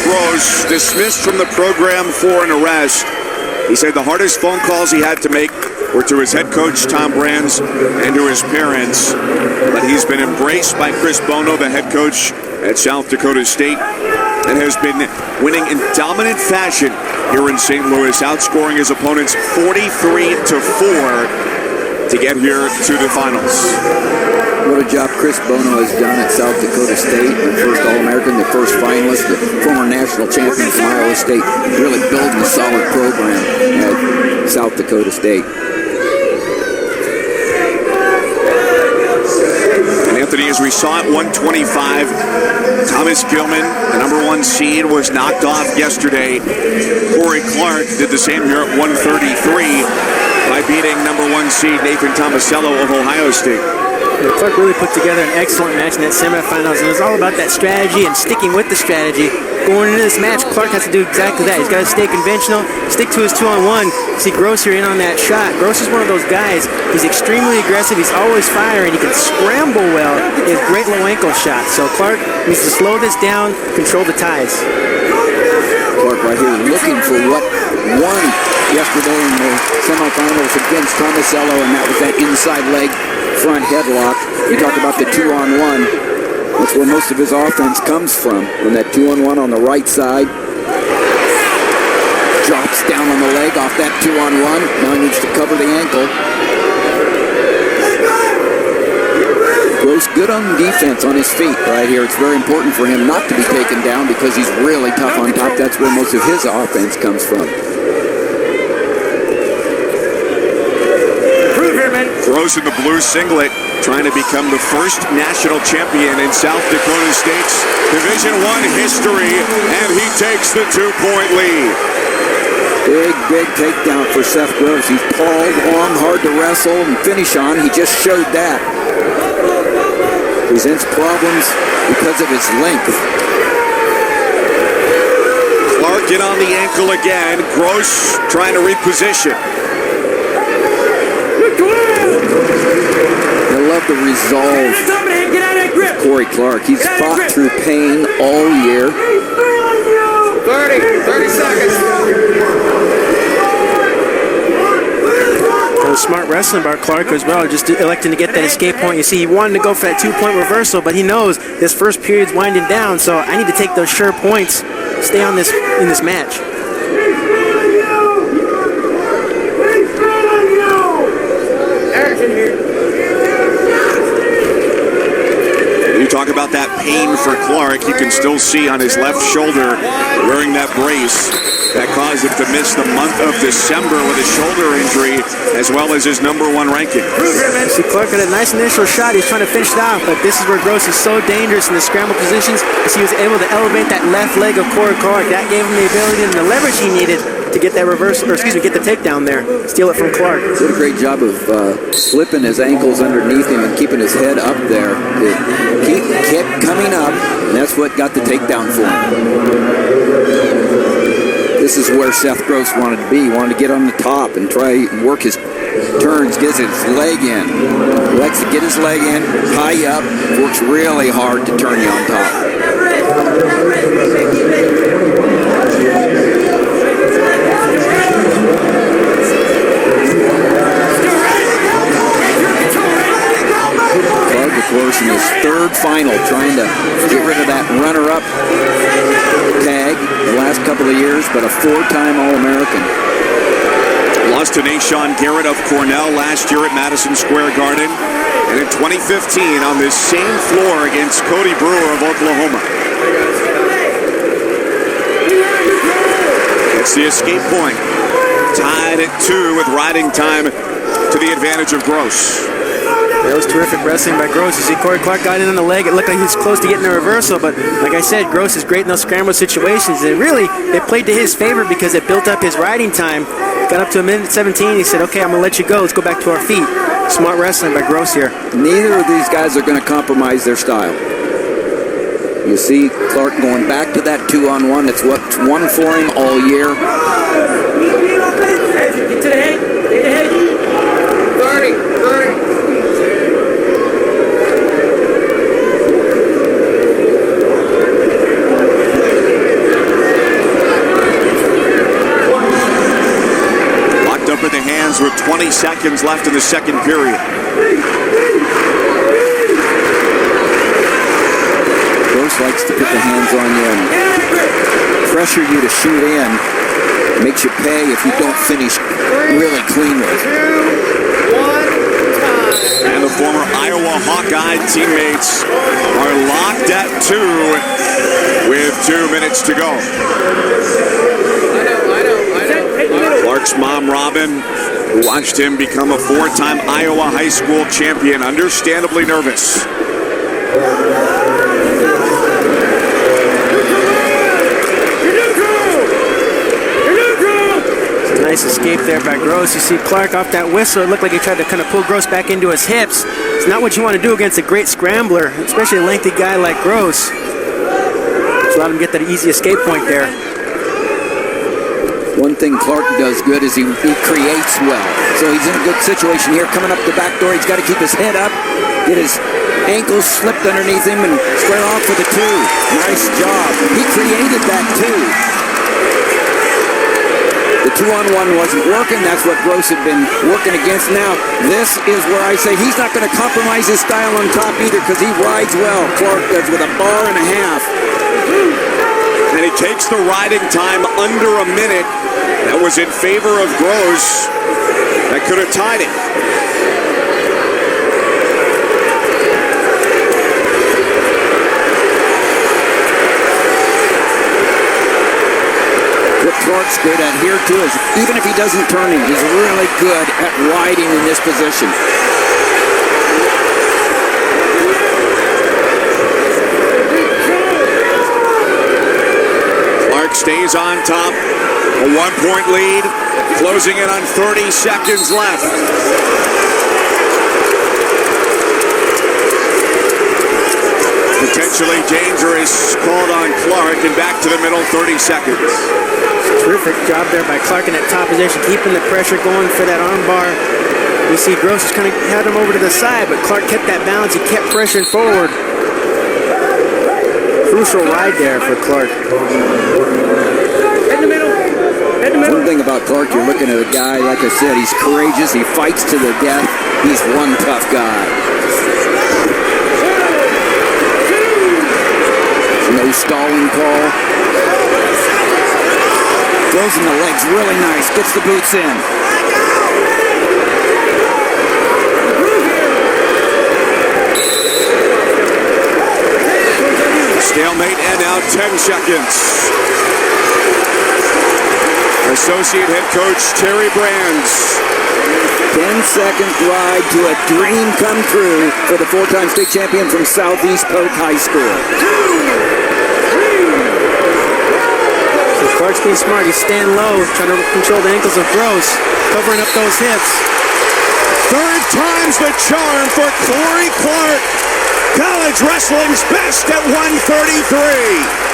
Gross dismissed from the program for an arrest. He said the hardest phone calls he had to make were to his head coach, Tom Brands, and to his parents. But he's been embraced by Chris Bono, the head coach at South Dakota State, and has been winning in dominant fashion here in St. Louis, outscoring his opponents 43-4 to get here to the finals. What a job Chris Bono has done at South Dakota State. The first All-American, the first finalist, the former national champion from Iowa State, really building a solid program at South Dakota State. Anthony, as we saw at 125, Thomas Gilman, the number 1 seed, was knocked off yesterday. Cory Clark did the same here at 133 by beating number 1 seed Nathan Tomasello of Ohio State. Yeah, Clark really put together an excellent match in that semifinals, and it was all about that strategy and sticking with the strategy. Going into this match, Clark has to do exactly that. He's got to stay conventional, stick to his 2-on-1. See Gross here in on that shot. Gross is one of those guys. He's extremely aggressive. He's always firing. He can scramble well. He has great low ankle shots. So Clark needs to slow this down, control the ties. Clark right here looking for what won yesterday in the semifinals against Tomasello, and that was that inside leg front headlock. You talk about the 2-on-1. That's where most of his offense comes from. When that 2-on-1 on the right side. Drops down on the leg off that 2-on-1. Now he needs to cover the ankle. Gross good on defense on his feet right here. It's very important for him not to be taken down because he's really tough on top. That's where most of his offense comes from. Gross in the blue singlet, trying to become the first national champion in South Dakota State's Division I history, and he takes the 2-point lead. Big takedown for Seth Gross. He's tall, long, hard to wrestle and finish on. He just showed that. Presents problems because of his length. Clark in on the ankle again. Gross trying to reposition. I love the resolve of Cory Clark. He's fought through pain all year. 30 seconds. Smart wrestling by Clark as well, just electing to get that escape point. You see, he wanted to go for that 2-point reversal, but he knows this first period's winding down, so I need to take those sure points, stay on this in this match. You talk about that pain for Clark. You can still see on his left shoulder wearing that brace that caused him to miss the month of December with a shoulder injury, as well as his number 1 ranking. See, Clark had a nice initial shot. He's trying to finish it off, but this is where Gross is so dangerous in the scramble positions. He was able to elevate that left leg of Cory Clark. That gave him the ability and the leverage he needed to get that reversal, or get the takedown there, steal it from Clark. Did a great job of slipping his ankles underneath him and keeping his head up there. He kept coming up, and that's what got the takedown for him. This is where Seth Gross wanted to be. He wanted to get on the top and try and work his turns, gets his leg in. He likes to get his leg in, high up, works really hard to turn you on top. Clark, of course, in his 3rd final, trying to get rid of that runner-up tag the last couple of years, but a 4-time All-American. Lost to Nashawn Garrett of Cornell last year at Madison Square Garden, and in 2015 on this same floor against Cody Brewer of Oklahoma. It's the escape point. Tied at 2 with riding time to the advantage of Gross. That was terrific wrestling by Gross. You see Cory Clark got in on the leg. It looked like he was close to getting a reversal, but like I said, Gross is great in those scramble situations. And really, it played to his favor because it built up his riding time. Got up to a minute 17. He said, okay, I'm going to let you go. Let's go back to our feet. Smart wrestling by Gross here. Neither of these guys are going to compromise their style. You see Clark going back to that 2-on-1. That's what's won for him all year. Get to the head. Get the head. 30. seconds with 20 seconds left in the second period. Gross likes to put the hands on you and pressure you to shoot in. Makes you pay if you don't finish really cleanly. And the former Iowa Hawkeye teammates are locked at 2 with 2 minutes to go. Clark's mom, Robin, who watched him become a 4-time Iowa high school champion, understandably nervous. Nice escape there by Gross. You see Clark off that whistle. It looked like he tried to kind of pull Gross back into his hips. It's not what you want to do against a great scrambler, especially a lengthy guy like Gross. Just let him get that easy escape point there. One thing Clark does good is he creates well. So he's in a good situation here. Coming up the back door, he's got to keep his head up, get his ankles slipped underneath him, and square off for the 2. Nice job. He created that too. The 2-on-1 wasn't working. That's what Gross had been working against. Now, this is where I say he's not going to compromise his style on top either because he rides well. Clark does with a bar and a half. And he takes the riding time under a minute. That was in favor of Gross. That could have tied it. What Clark's good at here too is even if he doesn't turn him, he's really good at riding in this position. Clark stays on top, a 1-point lead, closing in on 30 seconds left. Potentially dangerous called on Clark, and back to the middle, 30 seconds. Terrific job there by Clark in that top position, keeping the pressure going for that arm bar. We see Gross just kind of had him over to the side, but Clark kept that balance. He kept pressuring forward. Crucial ride there for Clark. In the middle. In the middle. One thing about Clark, you're looking at a guy, like I said, he's courageous. He fights to the death. He's one tough guy. No stalling call. Throws in the legs really nice. Gets the boots in. Stalemate and now 10 seconds. Associate head coach Terry Brands. 10-second ride to a dream come true for the 4-time state champion from Southeast Polk High School. Clark's being smart. He's staying low, trying to control the ankles of Gross, covering up those hips. Third time's the charm for Cory Clark. College wrestling's best at 133.